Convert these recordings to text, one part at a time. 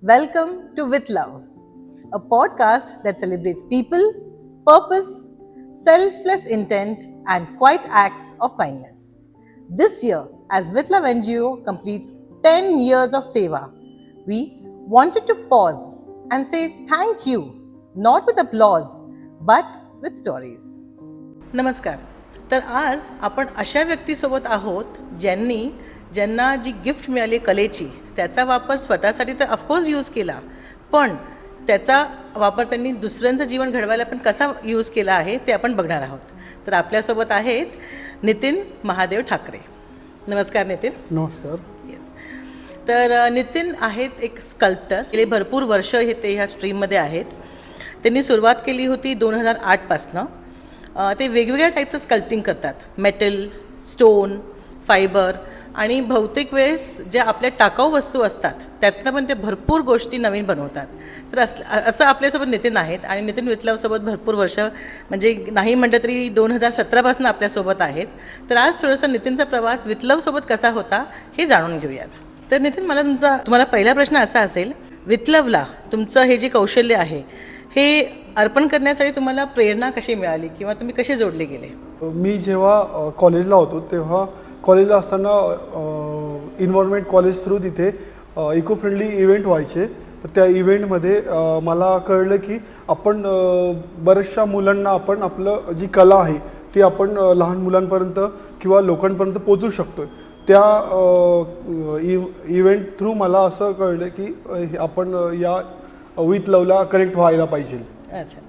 Welcome to With Love, a podcast that celebrates people, purpose, selfless intent, and quiet acts of kindness. This year, as With Love NGO completes 10 years of Seva, we wanted to pause and say thank you, not with applause, but with stories. नमस्कार. तर आज आपण अशा व्यक्तीसोबत आहोत ज्यांना जी gift मिळाली कलेची त्याचा वापर स्वतःसाठी तर ऑफकोर्स यूज केला, पण त्याचा वापर त्यांनी दुसऱ्यांचं जीवन घडवायला पण कसा यूज केला आहे ते आपण बघणार आहोत. तर आपल्यासोबत आहेत नितीन महादेव ठाकरे. नमस्कार नितीन. नमस्कार. येस. तर नितीन आहेत एक स्कल्प्टर. गेले भरपूर वर्ष ते ह्या स्ट्रीममध्ये आहेत. त्यांनी सुरुवात केली होती 2008पासनं. ते वेगवेगळ्या टाईपचं स्कल्प्टिंग करतात. मेटल, स्टोन, फायबर आणि बहुतेक वेळेस ज्या आपल्या टाकाऊ वस्तू असतात त्यातनं पण ते भरपूर गोष्टी नवीन बनवतात. तर असं आपल्यासोबत नितीन आहेत आणि नितीन विथ लवसोबत भरपूर वर्ष म्हणजे नाही म्हटलं तरी 2017पासून आपल्यासोबत आहेत. तर आज थोडंसं नितीनचा प्रवास विथ लवसोबत कसा होता हे जाणून घेऊयात. तर नितीन, मला तुम्हाला पहिला प्रश्न असा असेल, विथ लवला तुमचं हे जे कौशल्य आहे हे अर्पण करण्यासाठी तुम्हाला प्रेरणा कशी मिळाली किंवा तुम्ही कसे जोडले गेले? मी जेव्हा कॉलेजला होतो तेव्हा कॉलेजला असताना इन्व्हायरमेंट कॉलेज थ्रू तिथे इको फ्रेंडली इव्हेंट व्हायचे. तर त्या इव्हेंटमध्ये मला कळलं की आपण बऱ्याचशा मुलांना आपण आपलं जी कला आहे ती आपण लहान मुलांपर्यंत किंवा लोकांपर्यंत पोचवू शकतो. त्या इव्हेंट थ्रू मला असं कळलं की आपण या विथ लवला कनेक्ट व्हायला पाहिजे. अच्छा.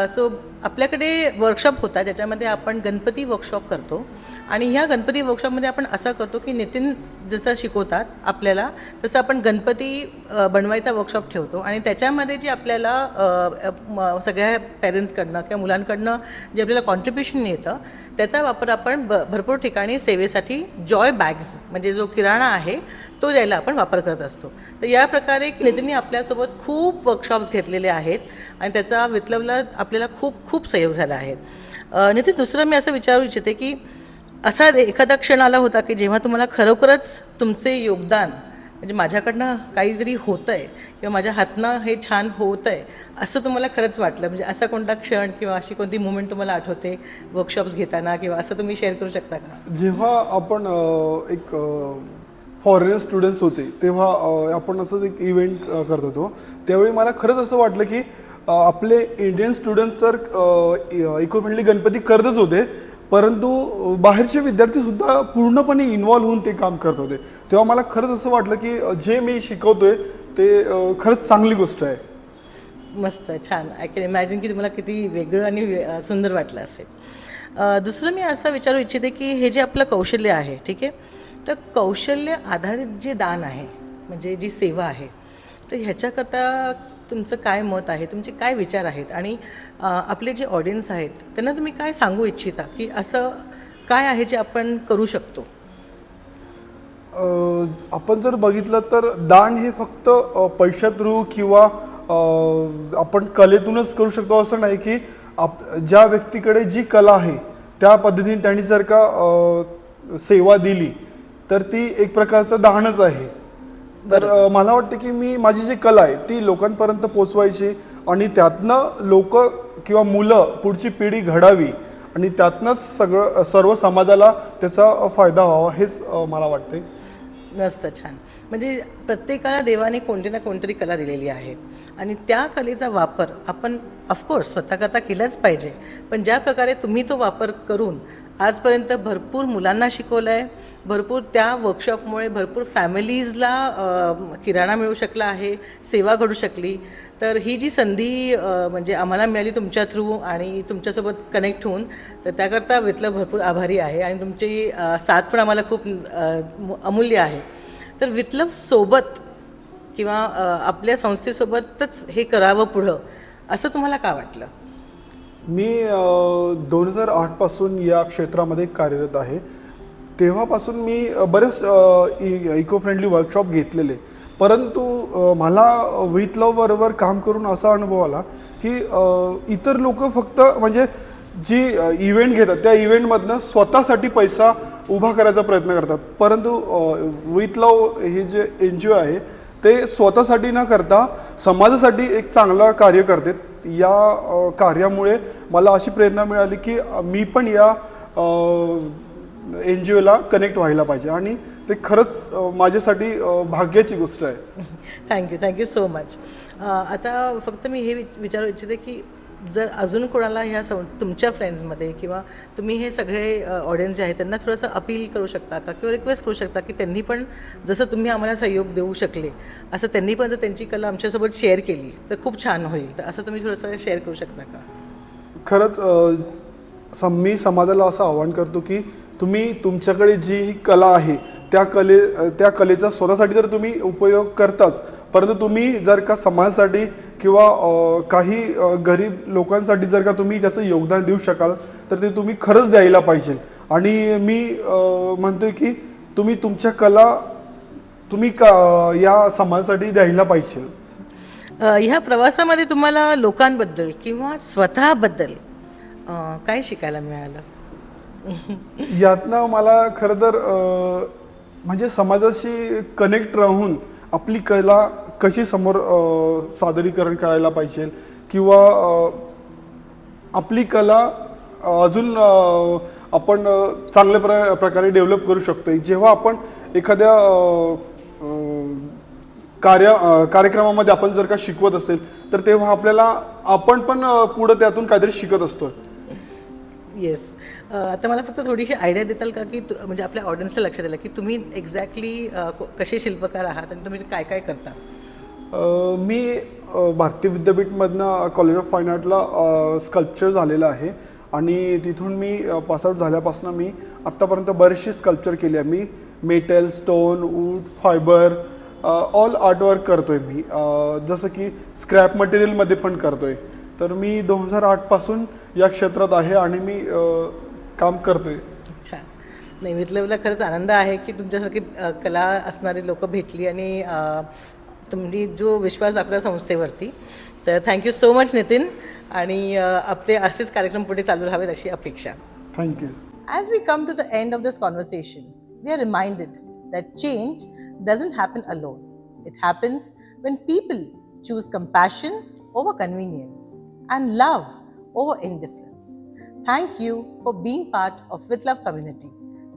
सो आपल्याकडे वर्कशॉप होता ज्याच्यामध्ये आपण गणपती वर्कशॉप करतो आणि ह्या गणपती वर्कशॉपमध्ये आपण असं करतो की नितीन जसं शिकवतात आपल्याला तसं आपण गणपती बनवायचा वर्कशॉप ठेवतो आणि त्याच्यामध्ये जे आपल्याला सगळ्या पेरेंट्सकडनं किंवा मुलांकडनं जे आपल्याला कॉन्ट्रिब्युशन येतं त्याचा वापर आपण भरपूर ठिकाणी सेवेसाठी जॉय बॅग्स म्हणजे जो किराणा आहे तो द्यायला आपण वापर करत असतो. तर या प्रकारे नितीनने आपल्यासोबत खूप वर्कशॉप्स घेतलेले आहेत आणि त्याचा विथ लवला आपल्याला खूप खूप सहयोग झाला आहे. नितीन, दुसरं मी असं विचारू इच्छिते की असा एखादा क्षण आला होता की जेव्हा तुम्हाला खरोखरच तुमचे योगदान म्हणजे माझ्याकडनं काहीतरी होतं आहे किंवा माझ्या हातनं हे छान होतं आहे असं तुम्हाला खरंच वाटलं? म्हणजे असा कोणता क्षण किंवा अशी कोणती मुवमेंट तुम्हाला आठवते वर्कशॉप्स घेताना किंवा असं तुम्ही शेअर करू शकता का? जेव्हा आपण एक फॉरेनर स्टुडंट्स होते तेव्हा आपण असंच एक इव्हेंट करत होतो. त्यावेळी मला खरंच असं वाटलं की आपले इंडियन स्टुडंट्स तर इको फ्रेंडली गणपती करतच होते, परंतु बाहेरचे विद्यार्थीसुद्धा पूर्णपणे इन्व्हॉल्व होऊन ते काम करत होते. तेव्हा मला खरंच असं वाटलं की जे मी शिकवतोय ते खरंच चांगली गोष्ट आहे. मस्त, छान. आय कॅन इमॅजिन की तुम्हाला किती वेगळं आणि सुंदर वाटलं असेल. दुसरं मी असं विचारू इच्छिते की हे जे आपलं कौशल्य आहे, ठीक आहे, तर कौशल्य आधारित जे दान आहे म्हणजे जी सेवा आहे, तर ह्याच्याकरता तुमचं काय मत आहे, तुमचे काय विचार आहेत आणि आपले जे ऑडियन्स आहेत त्यांना तुम्ही काय सांगू इच्छिता की असं काय आहे जे आपण करू शकतो? आपण जर बघितलं तर दान हे फक्त पैशा थ्रू किंवा आपण कलेतूनच करू शकतो असं नाही की ज्या व्यक्तीकडे जी कला आहे त्या पद्धतीने त्यांनी जर का सेवा दिली तर ती एक प्रकारचं दानच आहे. तर मला वाटतं की मी माझी जी कला आहे ती लोकांपर्यंत पोचवायची आणि त्यातनं लोक किंवा मुलं पुढची पिढी घडावी आणि त्यातनंच सर्व समाजाला त्याचा फायदा व्हावा हेच मला वाटते. मस्त, छान. म्हणजे प्रत्येकाला देवाने कोणती ना कोणतरी कला दिलेली आहे आणि त्या कलेचा वापर आपण ऑफकोर्स स्वतःकरता केलाच पाहिजे. पण ज्या प्रकारे तुम्ही तो वापर करून आजपर्यंत भरपूर मुलांना शिकवलं आहे, भरपूर त्या वर्कशॉपमुळे भरपूर फॅमिलीजला किराणा मिळू शकला आहे, सेवा घडू शकली. तर ही जी संधी म्हणजे आम्हाला मिळाली तुमच्या थ्रू आणि तुमच्यासोबत कनेक्ट होऊन, तर त्याकरता विथलं भरपूर आभारी आहे आणि तुमची साथ पण आम्हाला खूप अमूल्य आहे. तर विथलव सोबत किंवा आपल्या संस्थेसोबतच हे करावं पुढं असं तुम्हाला का वाटलं? मी 2008पासून या क्षेत्रामध्ये कार्यरत आहे. तेव्हापासून मी बरेच इको फ्रेंडली वर्कशॉप घेतलेले, परंतु मला विथ लव बरोबर काम करून असा अनुभव आला की इतर लोक फक्त म्हणजे जी इव्हेंट घेतात त्या इव्हेंटमधनं स्वतःसाठी पैसा उभा करायचा प्रयत्न करतात, परंतु विथ लव हे जे NGO आहे ते स्वतःसाठी न करता समाजासाठी एक चांगलं कार्य करतात. या कार्यामुळे मला अशी प्रेरणा मिळाली की मी पण या NGOला कनेक्ट व्हायला पाहिजे आणि ते खरंच माझ्यासाठी भाग्याची गोष्ट आहे. Thank you so much. आता फक्त मी हे विचारू इच्छिते की जर अजून कोणाला ह्या तुमच्या फ्रेंड्समध्ये किंवा तुम्ही हे सगळे ऑडियन्स जे आहेत त्यांना थोडंसं अपील करू शकता का किंवा रिक्वेस्ट करू शकता की त्यांनी पण जसं तुम्ही आम्हाला सहयोग देऊ शकले असं त्यांनी पण जर त्यांची कला आमच्यासोबत शेअर केली तर खूप छान होईल. तर असं तुम्ही थोडंसं शेअर करू शकता का? खरंच मी समाजाला असं आवाहन करतो की तुम्ही तुमच्याकडे जी ही कला आहे त्या कलेचा स्वतःसाठी तर तुम्ही उपयोग करताच, परंतु तुम्ही जर का समाजासाठी किंवा काही गरीब लोकांसाठी जर का तुम्ही त्याचं योगदान देऊ शकाल तर ते तुम्ही खरंच द्यायला पाहिजे. आणि मी म्हणतोय की तुम्ही तुमच्या कला तुम्ही या समाजासाठी द्यायला पाहिजे. ह्या प्रवासामध्ये तुम्हाला लोकांबद्दल किंवा स्वतःबद्दल काय शिकायला मिळालं? यातनं मला खरं तर म्हणजे समाजाशी कनेक्ट राहून आपली कला कशी समोर सादरीकरण करायला पाहिजे किंवा आपली कला अजून आपण चांगल्या प्रकारे डेव्हलप करू शकतो. जेव्हा आपण एखाद्या कार्यक्रमामध्ये आपण जर का शिकवत असेल तर तेव्हा आपण पण पुढे त्यातून काहीतरी शिकत असतो. येस. आता मला फक्त थोडीशी आयडिया देताल का की म्हणजे आपल्या ऑडियन्सला लक्षात आलं की तुम्ही एक्झॅक्टली कसे शिल्पकार आहात आणि तुम्ही काय काय करता? मी भारतीय विद्यापीठमधनं कॉलेज ऑफ फाईन आर्टला स्कल्पचर झालेलं आहे आणि तिथून मी पासआउट झाल्यापासून मी आत्तापर्यंत बरेचशी स्कल्पचर केली आहे. मी metal, stone, wood, fibre all artwork करतो आहे मी. जसं की स्क्रॅप मटेरियलमध्ये पण करतो आहे. तर मी 2008 पासून या क्षेत्रात आहे आणि मी काम करतोय. अच्छा. नाही, मला खरंच आनंद आहे की तुमच्यासारखी कला असणारी लोक भेटली आणि तुम्ही जो विश्वास दाखवला संस्थेवरती. तर थँक्यू सो मच नितीन. आणि आपले असेच कार्यक्रम पुढे चालू राहावेत अशी अपेक्षा. Thank you. As we come to the end of this conversation, we are reminded that change doesn't happen alone. It happens when people choose compassion over convenience and love over indifference. Thank you for being part of With Love community,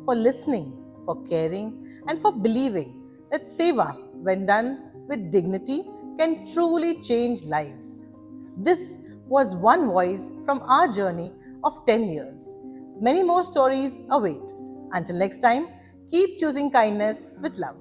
for listening, for caring, and for believing that Seva, when done with dignity, can truly change lives. This was one voice from our journey of 10 years. Many more stories await. Until next time, keep choosing kindness with love.